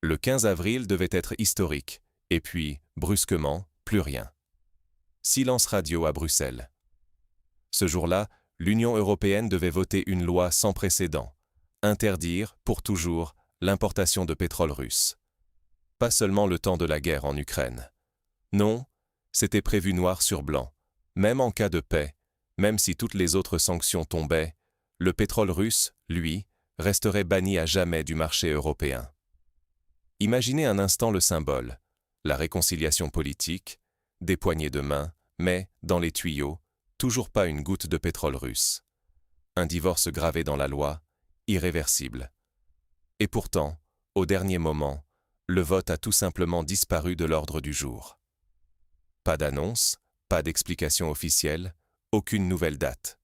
Le 15 avril devait être historique, et puis, brusquement, plus rien. Silence radio à Bruxelles. Ce jour-là, l'Union européenne devait voter une loi sans précédent. Interdire, pour toujours, l'importation de pétrole russe. Pas seulement le temps de la guerre en Ukraine. Non, c'était prévu noir sur blanc. Même en cas de paix, même si toutes les autres sanctions tombaient, le pétrole russe, lui, resterait banni à jamais du marché européen. Imaginez un instant le symbole, la réconciliation politique, des poignées de main, mais, dans les tuyaux, toujours pas une goutte de pétrole russe. Un divorce gravé dans la loi, irréversible. Et pourtant, au dernier moment, le vote a tout simplement disparu de l'ordre du jour. Pas d'annonce, pas d'explication officielle, aucune nouvelle date.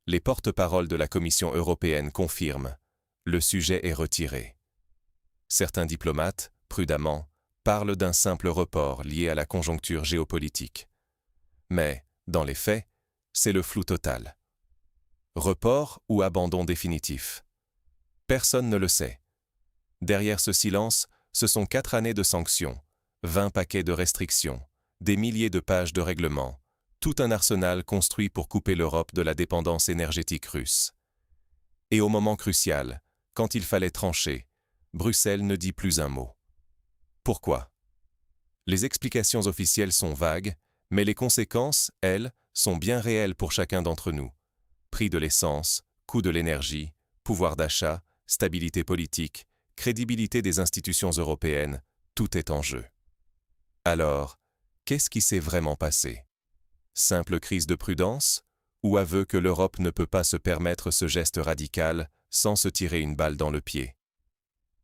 Les porte-paroles de la Commission européenne confirment, le sujet est retiré. Certains diplomates, prudemment, parlent d'un simple report lié à la conjoncture géopolitique. Mais, dans les faits, c'est le flou total. Report ou abandon définitif? Personne ne le sait. Derrière ce silence, ce sont 4 années de sanctions, 20 paquets de restrictions, des milliers de pages de règlements, tout un arsenal construit pour couper l'Europe de la dépendance énergétique russe. Et au moment crucial, quand il fallait trancher, Bruxelles ne dit plus un mot. Pourquoi? Les explications officielles sont vagues, mais les conséquences, elles, sont bien réelles pour chacun d'entre nous. Prix de l'essence, coût de l'énergie, pouvoir d'achat, stabilité politique, crédibilité des institutions européennes, tout est en jeu. Alors, qu'est-ce qui s'est vraiment passé? Simple crise de prudence? Ou aveu que l'Europe ne peut pas se permettre ce geste radical sans se tirer une balle dans le pied?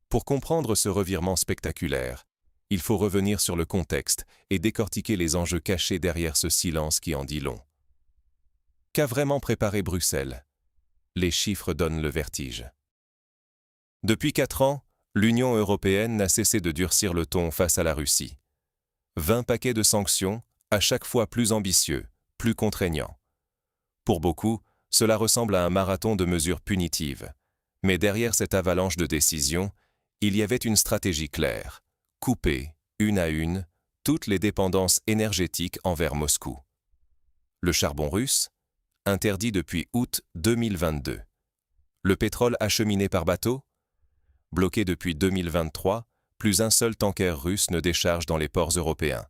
Pour comprendre ce revirement spectaculaire, il faut revenir sur le contexte et décortiquer les enjeux cachés derrière ce silence qui en dit long. Qu'a vraiment préparé Bruxelles? Les chiffres donnent le vertige. Depuis 4 ans, l'Union européenne n'a cessé de durcir le ton face à la Russie. 20 paquets de sanctions, à chaque fois plus ambitieux, plus contraignants. Pour beaucoup, cela ressemble à un marathon de mesures punitives. Mais derrière cette avalanche de décisions, il y avait une stratégie claire. Couper, une à une, toutes les dépendances énergétiques envers Moscou. Le charbon russe, interdit depuis août 2022. Le pétrole acheminé par bateau, bloqué depuis 2023, plus un seul tanker russe ne décharge dans les ports européens.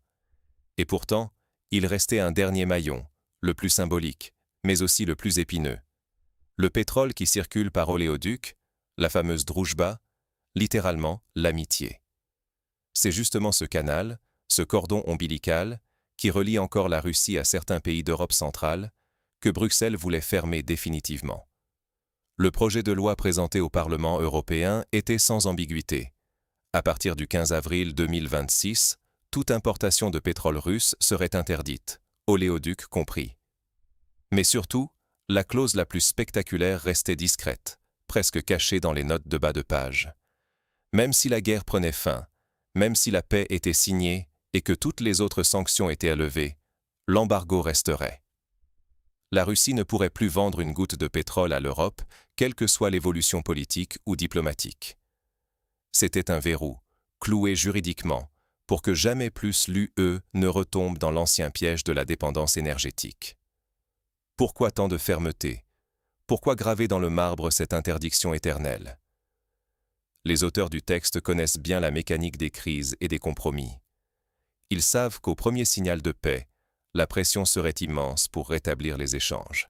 Et pourtant, il restait un dernier maillon, le plus symbolique, mais aussi le plus épineux. Le pétrole qui circule par oléoduc, la fameuse Droujba, littéralement l'amitié. C'est justement ce canal, ce cordon ombilical, qui relie encore la Russie à certains pays d'Europe centrale, que Bruxelles voulait fermer définitivement. Le projet de loi présenté au Parlement européen était sans ambiguïté. À partir du 15 avril 2026, toute importation de pétrole russe serait interdite, oléoduc compris. Mais surtout, la clause la plus spectaculaire restait discrète, presque cachée dans les notes de bas de page. Même si la guerre prenait fin, même si la paix était signée et que toutes les autres sanctions étaient levées, l'embargo resterait. La Russie ne pourrait plus vendre une goutte de pétrole à l'Europe, quelle que soit l'évolution politique ou diplomatique. C'était un verrou, cloué juridiquement, pour que jamais plus l'UE ne retombe dans l'ancien piège de la dépendance énergétique. Pourquoi tant de fermeté? Pourquoi graver dans le marbre cette interdiction éternelle? Les auteurs du texte connaissent bien la mécanique des crises et des compromis. Ils savent qu'au premier signal de paix, la pression serait immense pour rétablir les échanges.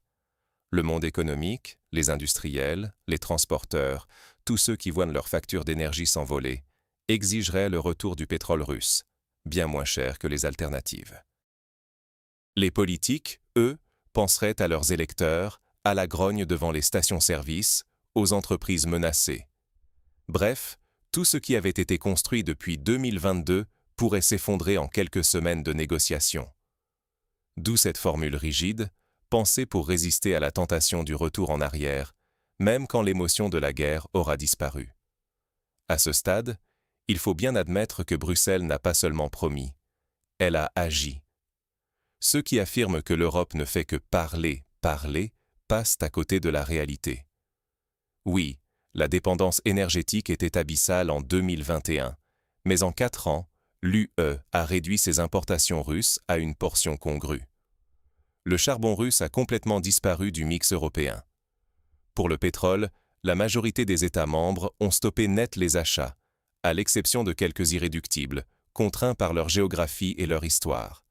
Le monde économique, les industriels, les transporteurs, tous ceux qui voient leurs factures d'énergie s'envoler, exigeraient le retour du pétrole russe, bien moins cher que les alternatives. Les politiques, eux, penseraient à leurs électeurs, à la grogne devant les stations-service, aux entreprises menacées. Bref, tout ce qui avait été construit depuis 2022 pourrait s'effondrer en quelques semaines de négociations. D'où cette formule rigide, pensée pour résister à la tentation du retour en arrière, même quand l'émotion de la guerre aura disparu. À ce stade, il faut bien admettre que Bruxelles n'a pas seulement promis, elle a agi. Ceux qui affirment que l'Europe ne fait que parler, passent à côté de la réalité. Oui, La dépendance énergétique était abyssale en 2021, mais en 4 ans, l'UE a réduit ses importations russes à une portion congrue. Le charbon russe a complètement disparu du mix européen. Pour le pétrole, la majorité des États membres ont stoppé net les achats, à l'exception de quelques irréductibles, contraints par leur géographie et leur histoire.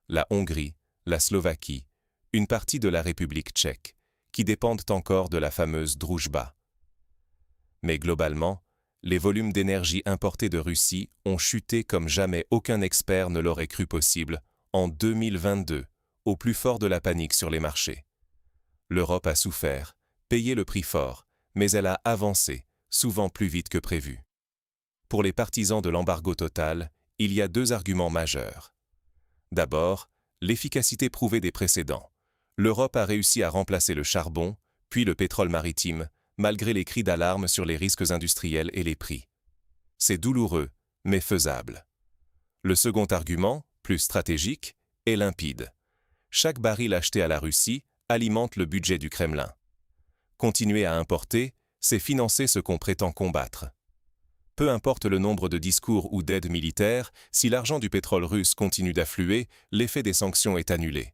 La Hongrie, la Slovaquie, une partie de la République tchèque, qui dépendent encore de la fameuse Druzhba. Mais globalement, les volumes d'énergie importés de Russie ont chuté comme jamais aucun expert ne l'aurait cru possible en 2022, au plus fort de la panique sur les marchés. L'Europe a souffert, payé le prix fort, mais elle a avancé, souvent plus vite que prévu. Pour les partisans de l'embargo total, il y a 2 arguments majeurs. D'abord, l'efficacité prouvée des précédents. L'Europe a réussi à remplacer le charbon, puis le pétrole maritime, malgré les cris d'alarme sur les risques industriels et les prix. C'est douloureux, mais faisable. Le second argument, plus stratégique, est limpide. Chaque baril acheté à la Russie alimente le budget du Kremlin. Continuer à importer, c'est financer ce qu'on prétend combattre. Peu importe le nombre de discours ou d'aides militaires, si l'argent du pétrole russe continue d'affluer, l'effet des sanctions est annulé.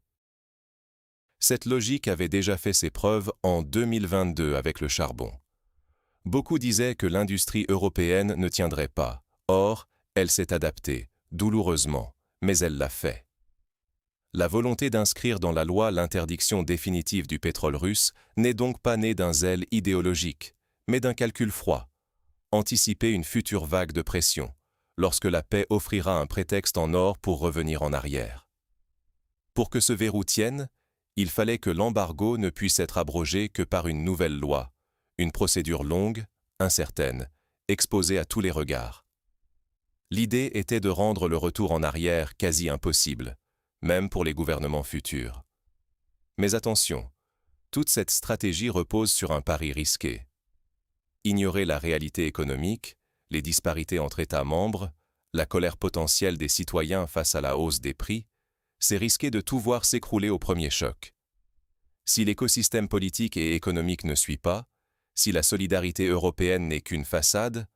Cette logique avait déjà fait ses preuves en 2022 avec le charbon. Beaucoup disaient que l'industrie européenne ne tiendrait pas. Or, elle s'est adaptée, douloureusement, mais elle l'a fait. La volonté d'inscrire dans la loi l'interdiction définitive du pétrole russe n'est donc pas née d'un zèle idéologique, mais d'un calcul froid. Anticiper une future vague de pression, lorsque la paix offrira un prétexte en or pour revenir en arrière. Pour que ce verrou tienne, il fallait que l'embargo ne puisse être abrogé que par une nouvelle loi, une procédure longue, incertaine, exposée à tous les regards. L'idée était de rendre le retour en arrière quasi impossible, même pour les gouvernements futurs. Mais attention, toute cette stratégie repose sur un pari risqué. Ignorer la réalité économique, les disparités entre États membres, la colère potentielle des citoyens face à la hausse des prix, c'est risquer de tout voir s'écrouler au premier choc. Si l'écosystème politique et économique ne suit pas, si la solidarité européenne n'est qu'une façade,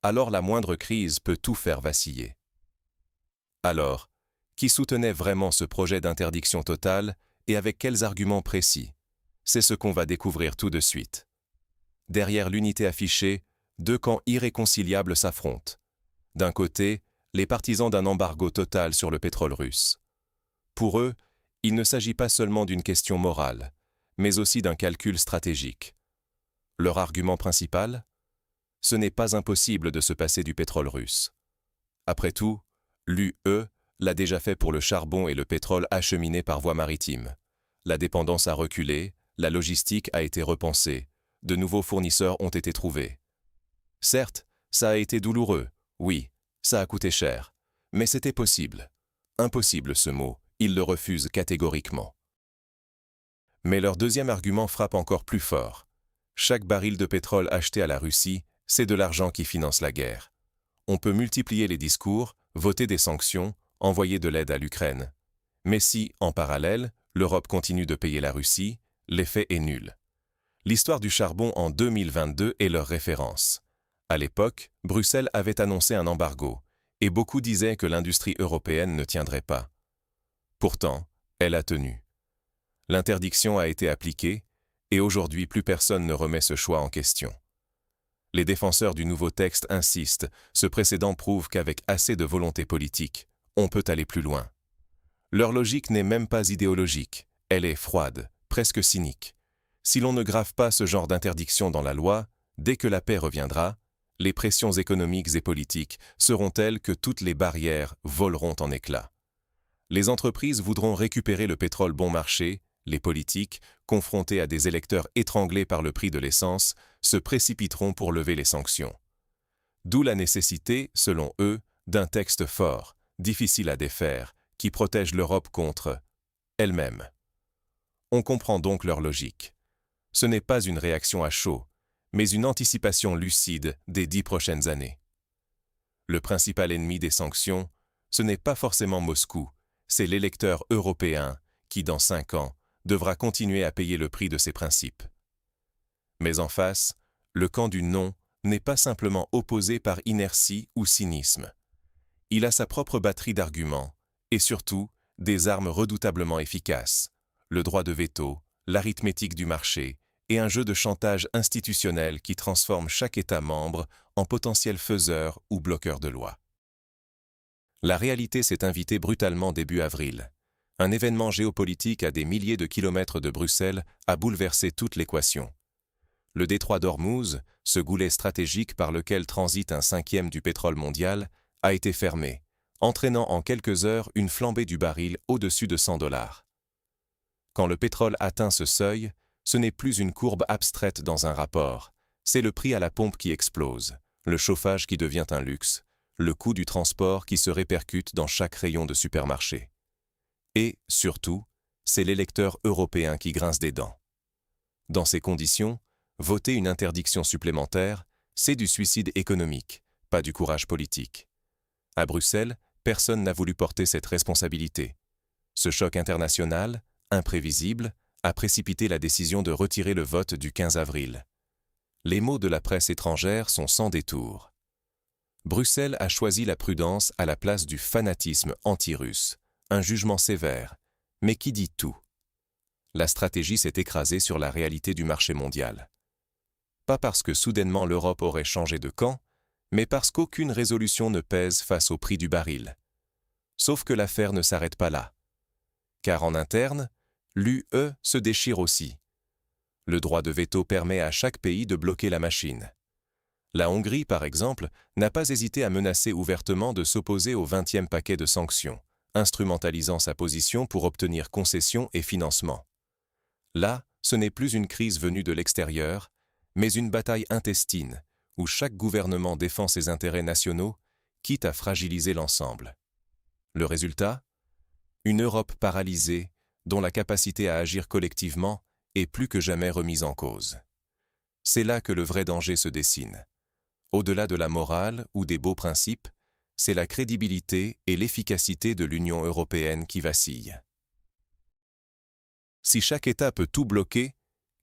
alors la moindre crise peut tout faire vaciller. Alors, qui soutenait vraiment ce projet d'interdiction totale et avec quels arguments précis? C'est ce qu'on va découvrir tout de suite. Derrière l'unité affichée, 2 camps irréconciliables s'affrontent. D'un côté, les partisans d'un embargo total sur le pétrole russe. Pour eux, il ne s'agit pas seulement d'une question morale, mais aussi d'un calcul stratégique. Leur argument principal? Ce n'est pas impossible de se passer du pétrole russe. Après tout, l'UE l'a déjà fait pour le charbon et le pétrole acheminé par voie maritime. La dépendance a reculé, la logistique a été repensée, de nouveaux fournisseurs ont été trouvés. Certes, ça a été douloureux, oui, ça a coûté cher, mais c'était possible. Impossible ce mot, ils le refusent catégoriquement. Mais leur deuxième argument frappe encore plus fort. Chaque baril de pétrole acheté à la Russie, c'est de l'argent qui finance la guerre. On peut multiplier les discours, voter des sanctions, envoyer de l'aide à l'Ukraine. Mais si, en parallèle, l'Europe continue de payer la Russie, l'effet est nul. L'histoire du charbon en 2022 est leur référence. À l'époque, Bruxelles avait annoncé un embargo, et beaucoup disaient que l'industrie européenne ne tiendrait pas. Pourtant, elle a tenu. L'interdiction a été appliquée, et aujourd'hui plus personne ne remet ce choix en question. Les défenseurs du nouveau texte insistent, ce précédent prouve qu'avec assez de volonté politique, on peut aller plus loin. Leur logique n'est même pas idéologique, elle est froide, presque cynique. Si l'on ne grave pas ce genre d'interdiction dans la loi, dès que la paix reviendra, les pressions économiques et politiques seront telles que toutes les barrières voleront en éclats. Les entreprises voudront récupérer le pétrole bon marché, les politiques, confrontés à des électeurs étranglés par le prix de l'essence, se précipiteront pour lever les sanctions. D'où la nécessité, selon eux, d'un texte fort, difficile à défaire, qui protège l'Europe contre elle-même. On comprend donc leur logique. Ce n'est pas une réaction à chaud, mais une anticipation lucide des 10 prochaines années. Le principal ennemi des sanctions, ce n'est pas forcément Moscou, c'est l'électeur européen qui, dans 5 ans, devra continuer à payer le prix de ses principes. Mais en face, le camp du non n'est pas simplement opposé par inertie ou cynisme. Il a sa propre batterie d'arguments, et surtout, des armes redoutablement efficaces, le droit de veto, l'arithmétique du marché, et un jeu de chantage institutionnel qui transforme chaque État membre en potentiel faiseur ou bloqueur de loi. La réalité s'est invitée brutalement début avril. Un événement géopolitique à des milliers de kilomètres de Bruxelles a bouleversé toute l'équation. Le détroit d'Ormuz, ce goulet stratégique par lequel transite un cinquième du pétrole mondial, a été fermé, entraînant en quelques heures une flambée du baril au-dessus de $100. Quand le pétrole atteint ce seuil, ce n'est plus une courbe abstraite dans un rapport, c'est le prix à la pompe qui explose, le chauffage qui devient un luxe, le coût du transport qui se répercute dans chaque rayon de supermarché. Et, surtout, c'est l'électeur européen qui grince des dents. Dans ces conditions, voter une interdiction supplémentaire, c'est du suicide économique, pas du courage politique. À Bruxelles, personne n'a voulu porter cette responsabilité. Ce choc international, imprévisible, a précipité la décision de retirer le vote du 15 avril. Les mots de la presse étrangère sont sans détour. Bruxelles a choisi la prudence à la place du fanatisme anti-russe, un jugement sévère, mais qui dit tout. La stratégie s'est écrasée sur la réalité du marché mondial. Pas parce que soudainement l'Europe aurait changé de camp, mais parce qu'aucune résolution ne pèse face au prix du baril. Sauf que l'affaire ne s'arrête pas là. Car en interne, l'UE se déchire aussi. Le droit de veto permet à chaque pays de bloquer la machine. La Hongrie, par exemple, n'a pas hésité à menacer ouvertement de s'opposer au 20e paquet de sanctions, instrumentalisant sa position pour obtenir concessions et financement. Là, ce n'est plus une crise venue de l'extérieur, mais une bataille intestine, où chaque gouvernement défend ses intérêts nationaux, quitte à fragiliser l'ensemble. Le résultat ? Une Europe paralysée, dont la capacité à agir collectivement est plus que jamais remise en cause. C'est là que le vrai danger se dessine. Au-delà de la morale ou des beaux principes, c'est la crédibilité et l'efficacité de l'Union européenne qui vacillent. Si chaque État peut tout bloquer,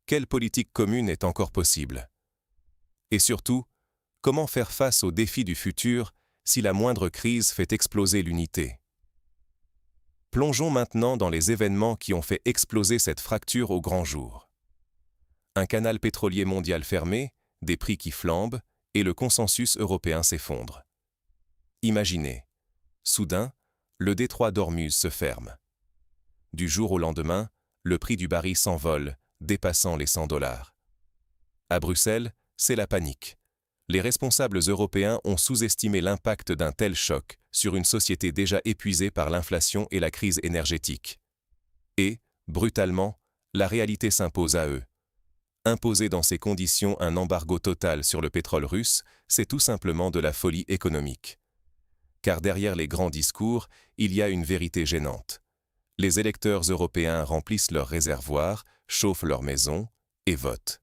quelle politique commune est encore possible ? Et surtout, comment faire face aux défis du futur si la moindre crise fait exploser l'unité ? Plongeons maintenant dans les événements qui ont fait exploser cette fracture au grand jour. Un canal pétrolier mondial fermé, des prix qui flambent, et le consensus européen s'effondre. Imaginez, soudain, le détroit d'Ormuz se ferme. Du jour au lendemain, le prix du baril s'envole, dépassant les $100. À Bruxelles, c'est la panique. Les responsables européens ont sous-estimé l'impact d'un tel choc sur une société déjà épuisée par l'inflation et la crise énergétique. Et, brutalement, la réalité s'impose à eux. Imposer dans ces conditions un embargo total sur le pétrole russe, c'est tout simplement de la folie économique. Car derrière les grands discours, il y a une vérité gênante. Les électeurs européens remplissent leurs réservoirs, chauffent leurs maisons et votent.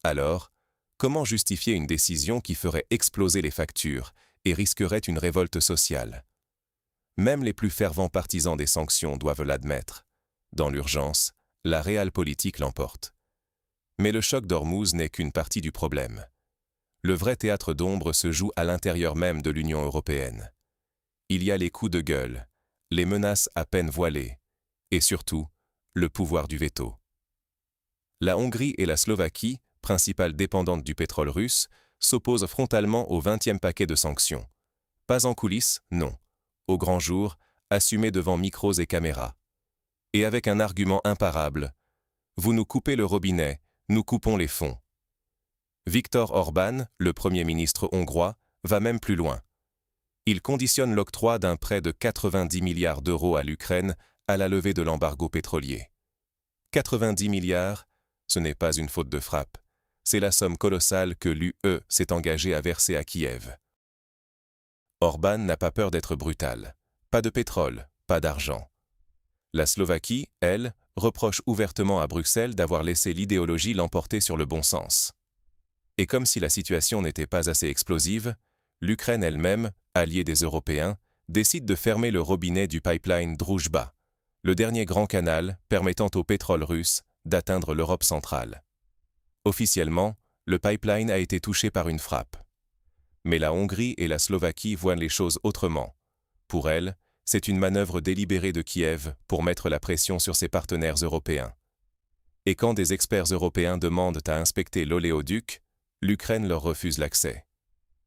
Alors, comment justifier une décision qui ferait exploser les factures et risquerait une révolte sociale ? Même les plus fervents partisans des sanctions doivent l'admettre. Dans l'urgence, la réelle politique l'emporte. Mais le choc d'Ormuz n'est qu'une partie du problème. Le vrai théâtre d'ombre se joue à l'intérieur même de l'Union européenne. Il y a les coups de gueule, les menaces à peine voilées, et surtout, le pouvoir du veto. La Hongrie et la Slovaquie, principales dépendantes du pétrole russe, s'opposent frontalement au 20e paquet de sanctions. Pas en coulisses, non. Au grand jour, assumé devant micros et caméras. Et avec un argument imparable. Vous nous coupez le robinet, nous coupons les fonds. Viktor Orbán, le Premier ministre hongrois, va même plus loin. Il conditionne l'octroi d'un prêt de 90 milliards d'euros à l'Ukraine à la levée de l'embargo pétrolier. 90 milliards, ce n'est pas une faute de frappe. C'est la somme colossale que l'UE s'est engagée à verser à Kiev. Orbán n'a pas peur d'être brutal. Pas de pétrole, pas d'argent. La Slovaquie, elle, reproche ouvertement à Bruxelles d'avoir laissé l'idéologie l'emporter sur le bon sens. Et comme si la situation n'était pas assez explosive, l'Ukraine elle-même, alliée des Européens, décide de fermer le robinet du pipeline Druzhba, le dernier grand canal permettant au pétrole russe d'atteindre l'Europe centrale. Officiellement, le pipeline a été touché par une frappe. Mais la Hongrie et la Slovaquie voient les choses autrement. Pour elles, c'est une manœuvre délibérée de Kiev pour mettre la pression sur ses partenaires européens. Et quand des experts européens demandent à inspecter l'oléoduc, l'Ukraine leur refuse l'accès.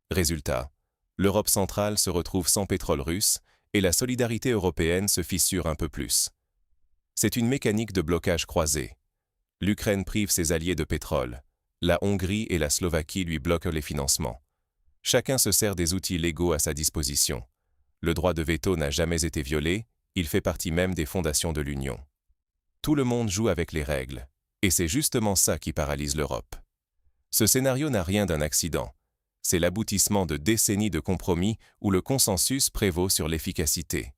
Résultat, l'Europe centrale se retrouve sans pétrole russe et la solidarité européenne se fissure un peu plus. C'est une mécanique de blocage croisé. L'Ukraine prive ses alliés de pétrole. La Hongrie et la Slovaquie lui bloquent les financements. Chacun se sert des outils légaux à sa disposition. Le droit de veto n'a jamais été violé, il fait partie même des fondations de l'Union. Tout le monde joue avec les règles, et c'est justement ça qui paralyse l'Europe. Ce scénario n'a rien d'un accident. C'est l'aboutissement de décennies de compromis où le consensus prévaut sur l'efficacité.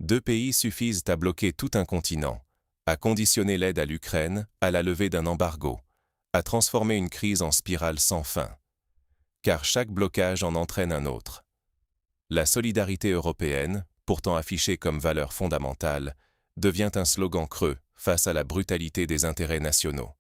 2 pays suffisent à bloquer tout un continent, à conditionner l'aide à l'Ukraine à la levée d'un embargo, à transformer une crise en spirale sans fin. Car chaque blocage en entraîne un autre. La solidarité européenne, pourtant affichée comme valeur fondamentale, devient un slogan creux face à la brutalité des intérêts nationaux.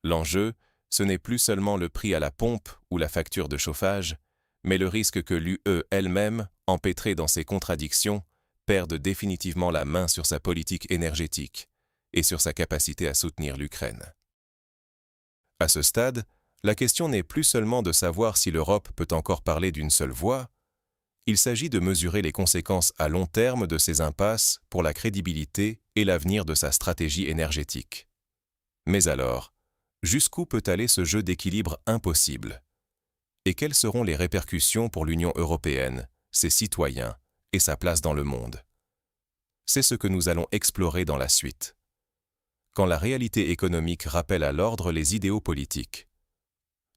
L'enjeu, ce n'est plus seulement le prix à la pompe ou la facture de chauffage, mais le risque que l'UE elle-même, empêtrée dans ses contradictions, perde définitivement la main sur sa politique énergétique et sur sa capacité à soutenir l'Ukraine. À ce stade, la question n'est plus seulement de savoir si l'Europe peut encore parler d'une seule voix, il s'agit de mesurer les conséquences à long terme de ces impasses pour la crédibilité et l'avenir de sa stratégie énergétique. Mais alors, jusqu'où peut aller ce jeu d'équilibre impossible? Et quelles seront les répercussions pour l'Union européenne, ses citoyens et sa place dans le monde? C'est ce que nous allons explorer dans la suite. Quand la réalité économique rappelle à l'ordre les idéaux politiques.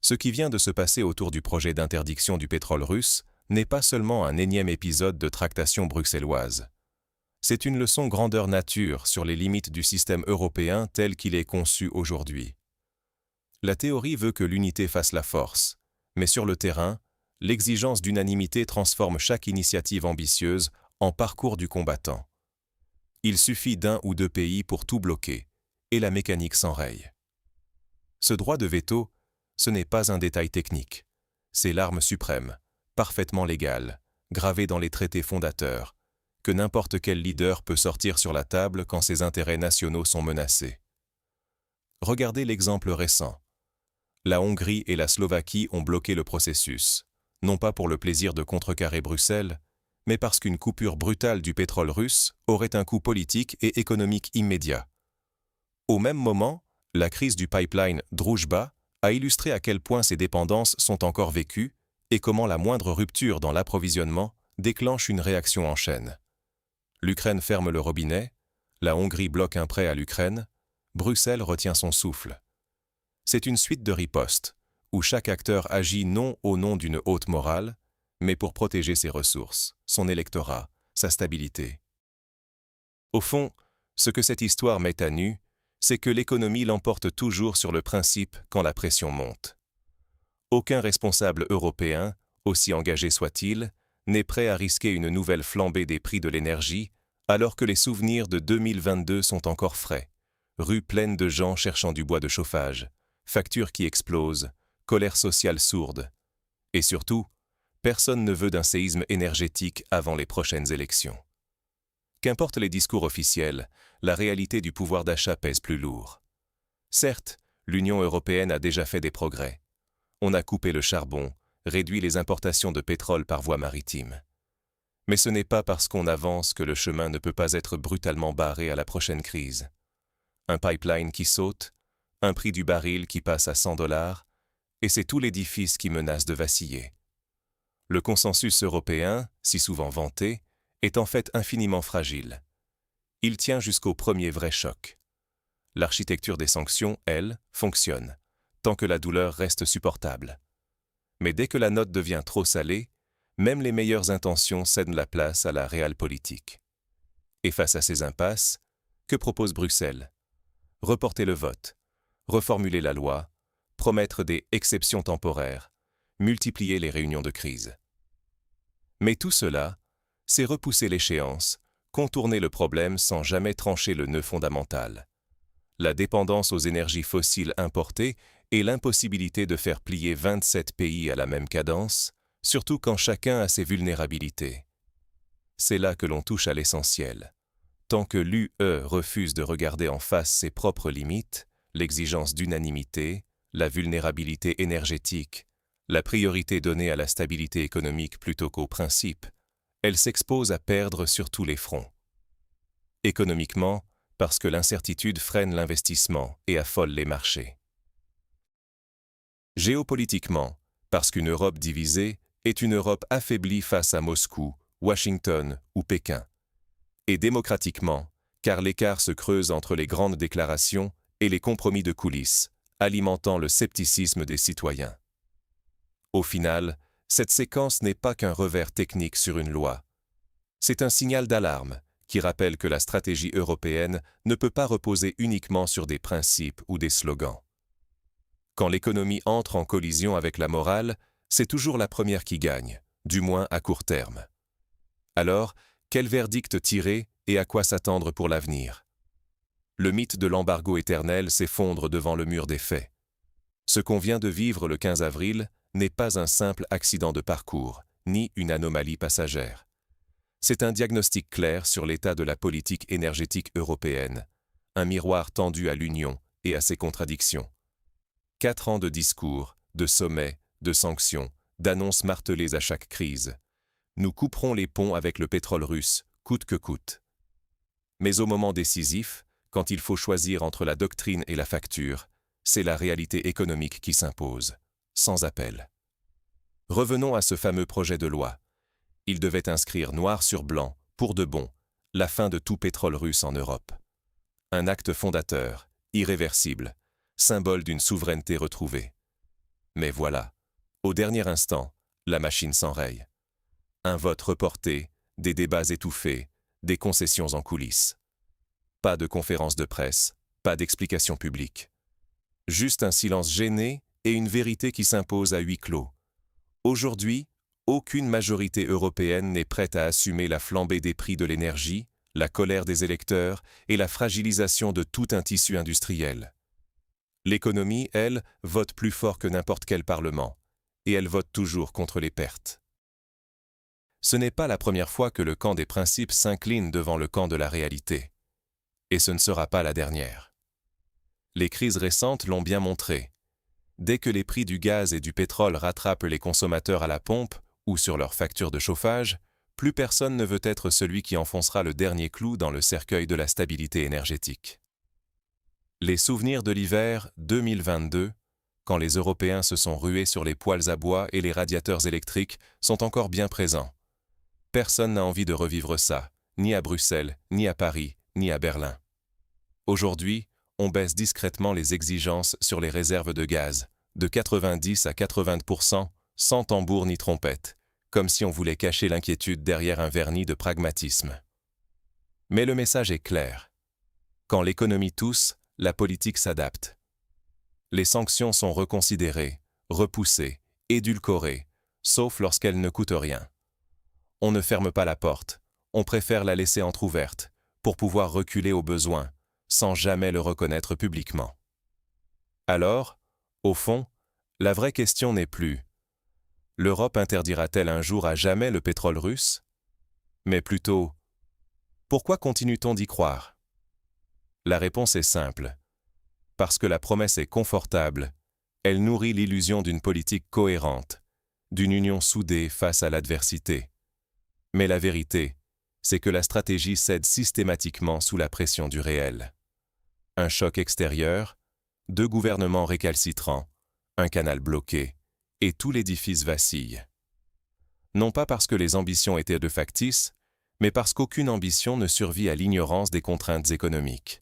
Ce qui vient de se passer autour du projet d'interdiction du pétrole russe n'est pas seulement un énième épisode de tractation bruxelloise. C'est une leçon grandeur nature sur les limites du système européen tel qu'il est conçu aujourd'hui. La théorie veut que l'unité fasse la force, mais sur le terrain, l'exigence d'unanimité transforme chaque initiative ambitieuse en parcours du combattant. Il suffit d'un ou 2 pays pour tout bloquer, et la mécanique s'enraye. Ce droit de veto, ce n'est pas un détail technique, c'est l'arme suprême, parfaitement légale, gravée dans les traités fondateurs, que n'importe quel leader peut sortir sur la table quand ses intérêts nationaux sont menacés. Regardez l'exemple récent. La Hongrie et la Slovaquie ont bloqué le processus, non pas pour le plaisir de contrecarrer Bruxelles, mais parce qu'une coupure brutale du pétrole russe aurait un coût politique et économique immédiat. Au même moment, la crise du pipeline Druzhba a illustré à quel point ces dépendances sont encore vécues et comment la moindre rupture dans l'approvisionnement déclenche une réaction en chaîne. L'Ukraine ferme le robinet, la Hongrie bloque un prêt à l'Ukraine, Bruxelles retient son souffle. C'est une suite de ripostes, où chaque acteur agit non au nom d'une haute morale, mais pour protéger ses ressources, son électorat, sa stabilité. Au fond, ce que cette histoire met à nu, c'est que l'économie l'emporte toujours sur le principe quand la pression monte. Aucun responsable européen, aussi engagé soit-il, n'est prêt à risquer une nouvelle flambée des prix de l'énergie, alors que les souvenirs de 2022 sont encore frais. Rues pleines de gens cherchant du bois de chauffage, factures qui explosent, colère sociale sourde. Et surtout, personne ne veut d'un séisme énergétique avant les prochaines élections. Qu'importent les discours officiels, la réalité du pouvoir d'achat pèse plus lourd. Certes, l'Union européenne a déjà fait des progrès. On a coupé le charbon, réduit les importations de pétrole par voie maritime. Mais ce n'est pas parce qu'on avance que le chemin ne peut pas être brutalement barré à la prochaine crise. Un pipeline qui saute, un prix du baril qui passe à $100, et c'est tout l'édifice qui menace de vaciller. Le consensus européen, si souvent vanté, est en fait infiniment fragile. Il tient jusqu'au premier vrai choc. L'architecture des sanctions, elle, fonctionne, tant que la douleur reste supportable. Mais dès que la note devient trop salée, même les meilleures intentions cèdent la place à la réelle politique. Et face à ces impasses, que propose Bruxelles? Reporter le vote, reformuler la loi, promettre des exceptions temporaires, multiplier les réunions de crise. Mais tout cela, c'est repousser l'échéance, contourner le problème sans jamais trancher le nœud fondamental. La dépendance aux énergies fossiles importées et l'impossibilité de faire plier 27 pays à la même cadence, surtout quand chacun a ses vulnérabilités. C'est là que l'on touche à l'essentiel. Tant que l'UE refuse de regarder en face ses propres limites, l'exigence d'unanimité, la vulnérabilité énergétique, la priorité donnée à la stabilité économique plutôt qu'aux principes, elle s'expose à perdre sur tous les fronts. Économiquement, parce que l'incertitude freine l'investissement et affole les marchés. Géopolitiquement, parce qu'une Europe divisée est une Europe affaiblie face à Moscou, Washington ou Pékin. Et démocratiquement, car l'écart se creuse entre les grandes déclarations et les compromis de coulisses, alimentant le scepticisme des citoyens. Au final, cette séquence n'est pas qu'un revers technique sur une loi. C'est un signal d'alarme qui rappelle que la stratégie européenne ne peut pas reposer uniquement sur des principes ou des slogans. Quand l'économie entre en collision avec la morale, c'est toujours la première qui gagne, du moins à court terme. Alors, quel verdict tirer et à quoi s'attendre pour l'avenir? Le mythe de l'embargo éternel s'effondre devant le mur des faits. Ce qu'on vient de vivre le 15 avril n'est pas un simple accident de parcours, ni une anomalie passagère. C'est un diagnostic clair sur l'état de la politique énergétique européenne, un miroir tendu à l'Union et à ses contradictions. 4 ans de discours, de sommets, de sanctions, d'annonces martelées à chaque crise. Nous couperons les ponts avec le pétrole russe, coûte que coûte. Mais au moment décisif, quand il faut choisir entre la doctrine et la facture, c'est la réalité économique qui s'impose, sans appel. Revenons à ce fameux projet de loi. Il devait inscrire noir sur blanc, pour de bon, la fin de tout pétrole russe en Europe. Un acte fondateur, irréversible, symbole d'une souveraineté retrouvée. Mais voilà, au dernier instant, la machine s'enraye. Un vote reporté, des débats étouffés, des concessions en coulisses. Pas de conférence de presse, pas d'explication publique. Juste un silence gêné et une vérité qui s'impose à huis clos. Aujourd'hui, aucune majorité européenne n'est prête à assumer la flambée des prix de l'énergie, la colère des électeurs et la fragilisation de tout un tissu industriel. L'économie, elle, vote plus fort que n'importe quel parlement, et elle vote toujours contre les pertes. Ce n'est pas la première fois que le camp des principes s'incline devant le camp de la réalité. Et ce ne sera pas la dernière. Les crises récentes l'ont bien montré. Dès que les prix du gaz et du pétrole rattrapent les consommateurs à la pompe ou sur leur facture de chauffage, plus personne ne veut être celui qui enfoncera le dernier clou dans le cercueil de la stabilité énergétique. Les souvenirs de l'hiver 2022, quand les Européens se sont rués sur les poêles à bois et les radiateurs électriques, sont encore bien présents. Personne n'a envie de revivre ça, ni à Bruxelles, ni à Paris, ni à Berlin. Aujourd'hui, on baisse discrètement les exigences sur les réserves de gaz, de 90 à 80%, sans tambour ni trompette, comme si on voulait cacher l'inquiétude derrière un vernis de pragmatisme. Mais le message est clair. Quand l'économie tousse, la politique s'adapte. Les sanctions sont reconsidérées, repoussées, édulcorées, sauf lorsqu'elles ne coûtent rien. On ne ferme pas la porte, on préfère la laisser entr'ouverte, pour pouvoir reculer au besoin, sans jamais le reconnaître publiquement. Alors, au fond, la vraie question n'est plus « L'Europe interdira-t-elle un jour à jamais le pétrole russe ?» mais plutôt « Pourquoi continue-t-on d'y croire ?» La réponse est simple. Parce que la promesse est confortable, elle nourrit l'illusion d'une politique cohérente, d'une union soudée face à l'adversité. Mais la vérité, c'est que la stratégie cède systématiquement sous la pression du réel. Un choc extérieur, 2 gouvernements récalcitrants, un canal bloqué, et tout l'édifice vacille. Non pas parce que les ambitions étaient de factices, mais parce qu'aucune ambition ne survit à l'ignorance des contraintes économiques.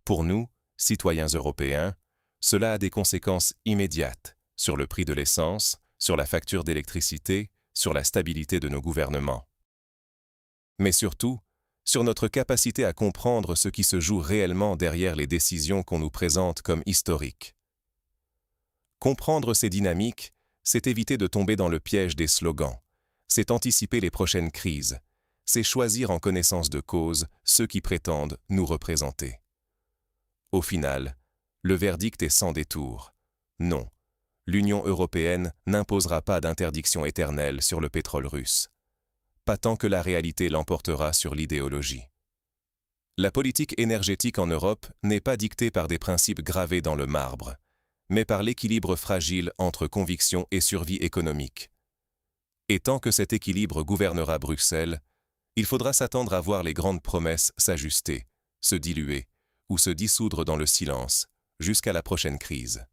Pour nous, citoyens européens, cela a des conséquences immédiates sur le prix de l'essence, sur la facture d'électricité, sur la stabilité de nos gouvernements. Mais surtout, sur notre capacité à comprendre ce qui se joue réellement derrière les décisions qu'on nous présente comme historiques. Comprendre ces dynamiques, c'est éviter de tomber dans le piège des slogans, c'est anticiper les prochaines crises, c'est choisir en connaissance de cause ceux qui prétendent nous représenter. Au final, le verdict est sans détour. Non, l'Union européenne n'imposera pas d'interdiction éternelle sur le pétrole russe. Pas tant que la réalité l'emportera sur l'idéologie. La politique énergétique en Europe n'est pas dictée par des principes gravés dans le marbre, mais par l'équilibre fragile entre conviction et survie économique. Et tant que cet équilibre gouvernera Bruxelles, il faudra s'attendre à voir les grandes promesses s'ajuster, se diluer ou se dissoudre dans le silence, jusqu'à la prochaine crise.